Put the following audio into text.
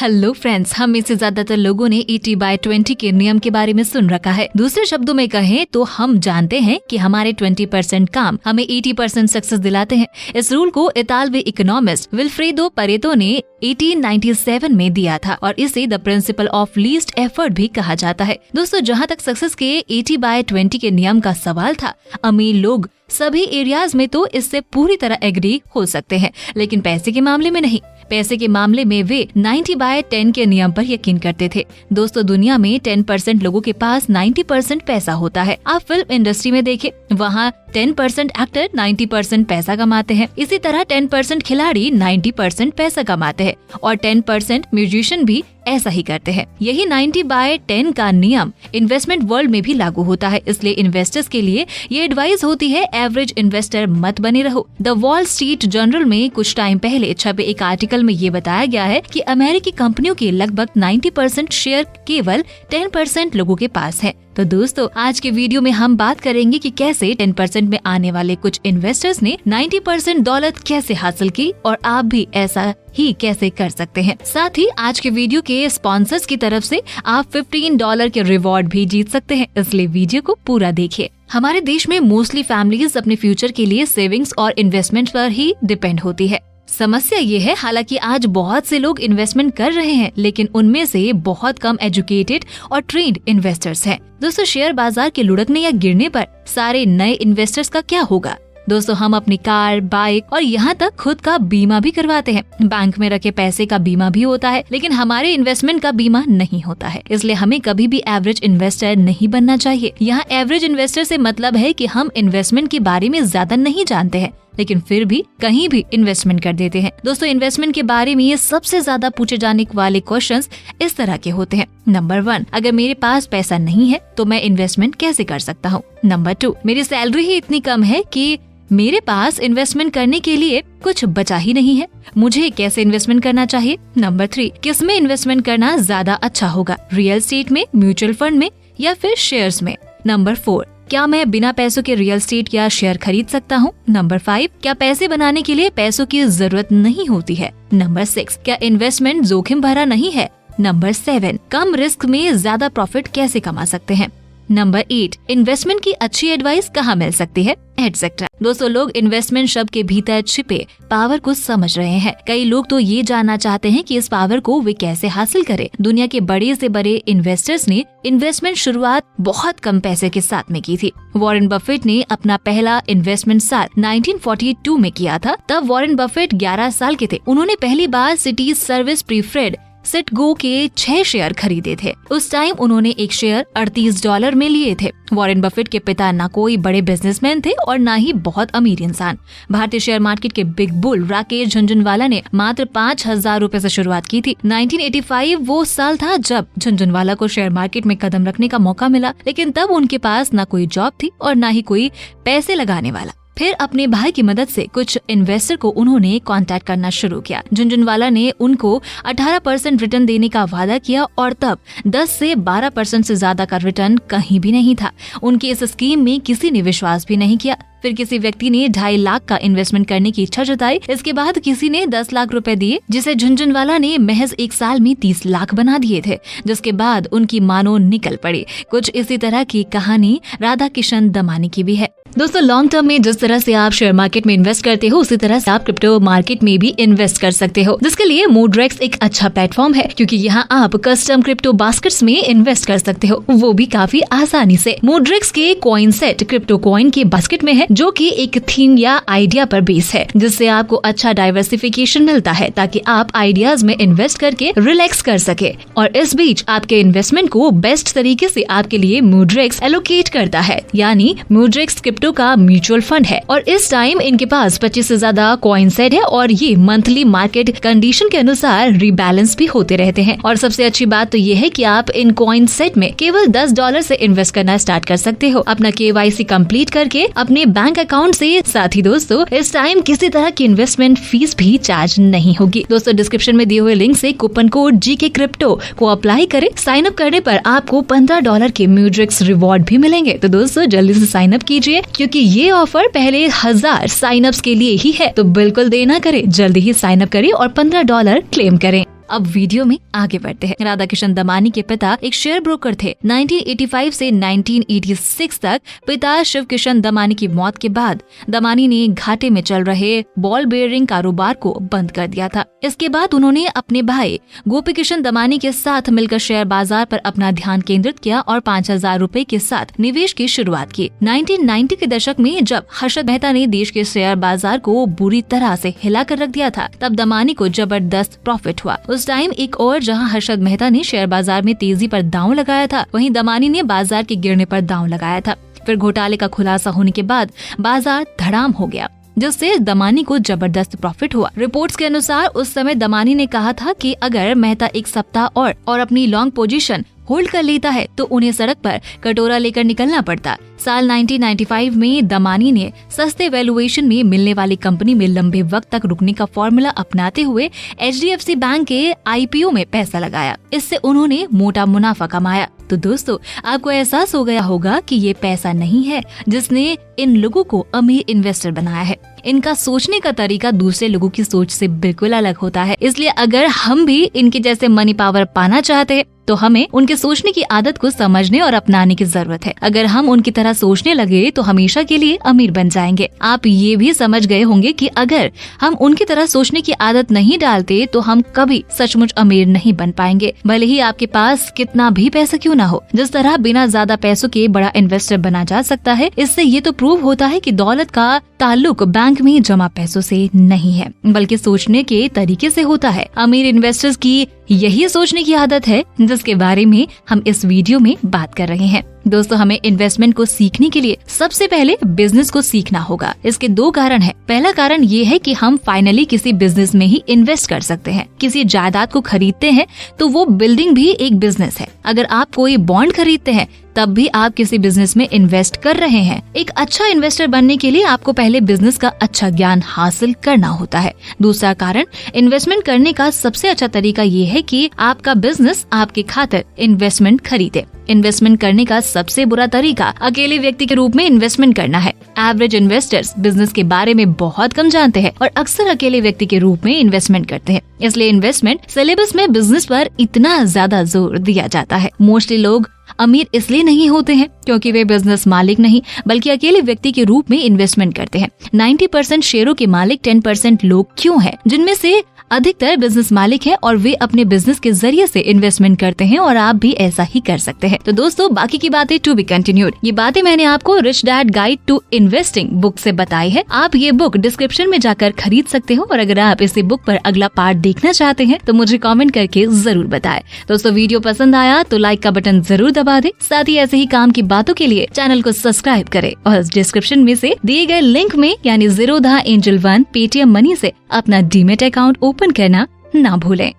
Hello friends, हम में से ज्यादातर लोगों ने 80/20 के नियम के बारे में सुन रखा है। दूसरे शब्दों में कहें तो हम जानते हैं कि हमारे 20% काम हमें 80% सक्सेस दिलाते हैं। इस रूल को इतालवी इकोनॉमिस्ट विल्फ्रेडो परेटो ने 1897 में दिया था और इसे the principle of least effort भी कहा जाता है। दोस्तों, जहाँ तक सक्सेस के 80/20 के नियम का सवाल था, अमीर लोग सभी एरियाज में तो इससे पूरी तरह एग्री हो सकते हैं, लेकिन पैसे के मामले में नहीं। पैसे के मामले में वे 90/10 के नियम पर यकीन करते थे। दोस्तों, दुनिया में 10% लोगों के पास 90% पैसा होता है। आप फिल्म इंडस्ट्री में देखें, वहाँ 10% एक्टर 90% पैसा कमाते हैं। इसी तरह 10% खिलाड़ी 90% पैसा कमाते हैं और 10% म्यूजिशियन भी ऐसा ही करते हैं। यही 90/10 का नियम इन्वेस्टमेंट वर्ल्ड में भी लागू होता है। इसलिए इन्वेस्टर्स के लिए ये एडवाइस होती है, एवरेज इन्वेस्टर मत बने रहो। द वॉल स्ट्रीट जर्नल में कुछ टाइम पहले छपे एक आर्टिकल में ये बताया गया है कि अमेरिकी कंपनियों के लगभग 90% शेयर केवल 10% लोगों के पास है। तो दोस्तों, आज के वीडियो में हम बात करेंगे कि कैसे 10% में आने वाले कुछ इन्वेस्टर्स ने 90% दौलत कैसे हासिल की और आप भी ऐसा ही कैसे कर सकते हैं। साथ ही आज के वीडियो के स्पॉन्सर्स की तरफ से आप $15 के रिवॉर्ड भी जीत सकते हैं, इसलिए वीडियो को पूरा देखिए। हमारे देश में मोस्टली फैमिलीज अपने फ्यूचर के लिए सेविंग्स और इन्वेस्टमेंट पर ही डिपेंड होती है। समस्या ये है, हालांकि आज बहुत से लोग इन्वेस्टमेंट कर रहे हैं, लेकिन उनमें से बहुत कम एजुकेटेड और ट्रेंड इन्वेस्टर्स हैं। दोस्तों, शेयर बाजार के लुढ़कने या गिरने पर सारे नए इन्वेस्टर्स का क्या होगा? दोस्तों, हम अपनी कार, बाइक और यहाँ तक खुद का बीमा भी करवाते हैं। बैंक में रखे पैसे का बीमा भी होता है, लेकिन हमारे इन्वेस्टमेंट का बीमा नहीं होता है। इसलिए हमें कभी भी एवरेज इन्वेस्टर नहीं बनना चाहिए। यहाँ एवरेज इन्वेस्टर से मतलब है कि हम इन्वेस्टमेंट के बारे में ज्यादा नहीं जानते हैं, लेकिन फिर भी कहीं भी इन्वेस्टमेंट कर देते हैं। दोस्तों, इन्वेस्टमेंट के बारे में ये सबसे ज्यादा पूछे जाने वाले क्वेश्चंस इस तरह के होते हैं। नंबर 1, अगर मेरे पास पैसा नहीं है तो मैं इन्वेस्टमेंट कैसे कर सकता हूँ? नंबर 2, मेरी सैलरी ही इतनी कम है कि मेरे पास इन्वेस्टमेंट करने के लिए कुछ बचा ही नहीं है, मुझे कैसे इन्वेस्टमेंट करना चाहिए? नंबर 3, किस में इन्वेस्टमेंट करना ज्यादा अच्छा होगा, रियल एस्टेट में, म्यूचुअल फंड में या फिर शेयर्स में? नंबर 4, क्या मैं बिना पैसों के रियल एस्टेट या शेयर खरीद सकता हूँ? नंबर 5, क्या पैसे बनाने के लिए पैसों की जरूरत नहीं होती है? नंबर 6, क्या इन्वेस्टमेंट जोखिम भरा नहीं है? नंबर 7, कम रिस्क में ज्यादा प्रॉफिट कैसे कमा सकते हैं? नंबर 8, इन्वेस्टमेंट की अच्छी एडवाइस कहाँ मिल सकती है, एटसेट्रा। दोस्तों, लोग इन्वेस्टमेंट शब्द के भीतर छिपे पावर को समझ रहे हैं। कई लोग तो ये जानना चाहते हैं कि इस पावर को वे कैसे हासिल करें। दुनिया के बड़े से बड़े इन्वेस्टर्स ने इन्वेस्टमेंट शुरुआत बहुत कम पैसे के साथ में की थी। वॉरेन बफेट ने अपना पहला इन्वेस्टमेंट साल 1942 में किया था। तब वॉरेन बफेट 11 साल के थे। उन्होंने पहली बार सिटीज सर्विस प्रीफर्ड सिटगो के 6 शेयर खरीदे थे। उस टाइम उन्होंने एक शेयर $38 में लिए थे। वॉरेन बफेट के पिता ना कोई बड़े बिजनेसमैन थे और ना ही बहुत अमीर इंसान। भारतीय शेयर मार्केट के बिग बुल राकेश झुनझुनवाला ने मात्र 5,000 रुपए से शुरुआत की थी। 1985 वो साल था जब झुनझुनवाला को शेयर मार्केट में कदम रखने का मौका मिला, लेकिन तब उनके पास ना कोई जॉब थी और ना ही कोई पैसे लगाने वाला। फिर अपने भाई की मदद से कुछ इन्वेस्टर को उन्होंने कांटेक्ट करना शुरू किया। झुनझुनवाला ने उनको 18% रिटर्न देने का वादा किया और तब 10 से 12% से ज्यादा का रिटर्न कहीं भी नहीं था। उनकी इस स्कीम में किसी ने विश्वास भी नहीं किया। फिर किसी व्यक्ति ने 2.5 लाख का इन्वेस्टमेंट करने की इच्छा जताई। इसके बाद किसी ने 10 लाख रुपए दिए, जिसे झुनझुनवाला ने महज 1 साल में 30 लाख बना दिए थे, जिसके बाद उनकी मानो निकल पड़ी। कुछ इसी तरह की कहानी राधा किशन दमानी की भी है। दोस्तों, लॉन्ग टर्म में जिस तरह से आप शेयर मार्केट में इन्वेस्ट करते हो, उसी तरह से आप क्रिप्टो मार्केट में भी इन्वेस्ट कर सकते हो, जिसके लिए मूड्रेक्स एक अच्छा प्लेटफॉर्म है, क्योंकि यहाँ आप कस्टम क्रिप्टो बास्केट्स में इन्वेस्ट कर सकते हो, वो भी काफी आसानी से। मूड्रेक्स के कॉइन सेट क्रिप्टो कॉइन के बास्केट में है, जो कि एक थीम या आइडिया पर बेस है, जिससे आपको अच्छा डाइवर्सिफिकेशन मिलता है ताकि आप आइडियाज में इन्वेस्ट करके रिलैक्स कर सके। और इस बीच आपके इन्वेस्टमेंट को बेस्ट तरीके से आपके लिए मूड्रेक्स एलोकेट करता है, यानी मूड्रेक्स क्रिप्टो का म्यूचुअल फंड है। और इस टाइम इनके पास 25 से ज्यादा कॉइन सेट है और ये मंथली मार्केट कंडीशन के अनुसार रीबैलेंस भी होते रहते हैं। और सबसे अच्छी बात तो ये है कि आप इन कॉइन सेट में केवल $10 से इन्वेस्ट करना स्टार्ट कर सकते हो, अपना KYC कंप्लीट करके अपने बैंक अकाउंट से। साथ ही दोस्तों, इस टाइम किसी तरह की इन्वेस्टमेंट फीस भी चार्ज नहीं होगी। दोस्तों, डिस्क्रिप्शन में दिए हुए लिंक से कूपन कोड GK क्रिप्टो को अप्लाई करें। साइन अप करने पर आपको $15 के म्यूड्रेक्स रिवॉर्ड भी मिलेंगे। तो दोस्तों, जल्दी से साइन अप कीजिए, क्योंकि ये ऑफर पहले 1000 साइन अप्स के लिए ही है। तो बिल्कुल देर ना करें, जल्दी ही साइन अप करें और $15 क्लेम करें। अब वीडियो में आगे बढ़ते हैं। राधा किशन दमानी के पिता एक शेयर ब्रोकर थे। 1985 से 1986 तक पिता शिव किशन दमानी की मौत के बाद दमानी ने घाटे में चल रहे बॉल बेयरिंग कारोबार को बंद कर दिया था। इसके बाद उन्होंने अपने भाई गोपी किशन दमानी के साथ मिलकर शेयर बाजार पर अपना ध्यान केंद्रित किया और 5,000 रुपए के साथ निवेश की शुरुआत की। 1990 के दशक में जब हर्षद मेहता ने देश के शेयर बाजार को बुरी तरह से हिला कर रख दिया था, तब दमानी को जबरदस्त प्रॉफिट हुआ। उस टाइम एक और जहां हर्षद मेहता ने शेयर बाजार में तेजी पर दांव लगाया था, वहीं दमानी ने बाजार के गिरने पर दांव लगाया था। फिर घोटाले का खुलासा होने के बाद बाजार धड़ाम हो गया, जिससे दमानी को जबरदस्त प्रॉफिट हुआ। रिपोर्ट्स के अनुसार उस समय दमानी ने कहा था कि अगर मेहता एक सप्ताह और अपनी लॉन्ग पोजीशन होल्ड कर लेता है तो उन्हें सड़क पर कटोरा लेकर निकलना पड़ता। साल 1995 में दमानी ने सस्ते वैल्यूएशन में मिलने वाली कंपनी में लंबे वक्त तक रुकने का फॉर्मूला अपनाते हुए HDFC बैंक के IPO में पैसा लगाया। इससे उन्होंने मोटा मुनाफा कमाया। तो दोस्तों, आपको एहसास हो गया होगा कि ये पैसा नहीं है जिसने इन लोगों को अमीर इन्वेस्टर बनाया है। इनका सोचने का तरीका दूसरे लोगों की सोच से बिल्कुल अलग होता है। इसलिए अगर हम भी इनके जैसे मनी पावर पाना चाहते हैं तो हमें उनके सोचने की आदत को समझने और अपनाने की जरूरत है। अगर हम उनकी तरह सोचने लगे तो हमेशा के लिए अमीर बन जाएंगे। आप ये भी समझ गए होंगे कि अगर हम उनकी तरह सोचने की आदत नहीं डालते तो हम कभी सचमुच अमीर नहीं बन पाएंगे, भले ही आपके पास कितना भी पैसा क्यों ना हो। जिस तरह बिना ज्यादा पैसों के बड़ा इन्वेस्टर बना जा सकता है, इससे ये तो प्रूव होता है कि दौलत का ताल्लुक बैंक में जमा पैसों से नहीं है, बल्कि सोचने के तरीके से होता है। अमीर इन्वेस्टर्स की यही सोचने की आदत है जिसके बारे में हम इस वीडियो में बात कर रहे हैं। दोस्तों, हमें इन्वेस्टमेंट को सीखने के लिए सबसे पहले बिजनेस को सीखना होगा। इसके दो कारण हैं। पहला कारण ये है कि हम फाइनली किसी बिजनेस में ही इन्वेस्ट कर सकते हैं। किसी जायदाद को खरीदते हैं तो वो बिल्डिंग भी एक बिजनेस है। अगर आप कोई बॉन्ड खरीदते हैं तब भी आप किसी बिजनेस में इन्वेस्ट कर रहे हैं। एक अच्छा इन्वेस्टर बनने के लिए आपको पहले बिजनेस का अच्छा ज्ञान हासिल करना होता है। दूसरा कारण, इन्वेस्टमेंट करने का सबसे अच्छा तरीका ये है कि आपका बिजनेस आपके खातिर इन्वेस्टमेंट खरीदे। इन्वेस्टमेंट करने का सबसे बुरा तरीका अकेले व्यक्ति के रूप में इन्वेस्टमेंट करना है। एवरेज इन्वेस्टर्स बिजनेस के बारे में बहुत कम जानते हैं और अक्सर अकेले व्यक्ति के रूप में इन्वेस्टमेंट करते हैं। इसलिए इन्वेस्टमेंट सिलेबस में बिजनेस पर इतना ज्यादा जोर दिया जाता है। मोस्टली लोग अमीर इसलिए नहीं होते हैं क्योंकि वे बिजनेस मालिक नहीं बल्कि अकेले व्यक्ति के रूप में इन्वेस्टमेंट करते हैं। 90% शेयरों के मालिक 10% लोग क्यों हैं, जिनमें से अधिकतर बिजनेस मालिक हैं और वे अपने बिजनेस के जरिए से इन्वेस्टमेंट करते हैं और आप भी ऐसा ही कर सकते हैं। तो दोस्तों, बाकी की बातें टू बी कंटिन्यूड। ये बातें मैंने आपको rich dad guide to investing book से बताई है। आप ये बुक डिस्क्रिप्शन में जाकर खरीद सकते हो और अगर आप इसी बुक पर अगला पार्ट देखना चाहते हैं तो मुझे कमेंट करके जरूर बताएं। दोस्तों, वीडियो पसंद आया तो लाइक का बटन जरूर दबा दें। साथ ही ऐसे ही काम की बातों के लिए चैनल को सब्सक्राइब करें और डिस्क्रिप्शन में से दिए गए लिंक में यानी Zerodha Angel 1 पेटीएम मनी से अपना डीमेट अकाउंट ओपन करना ना भूलें।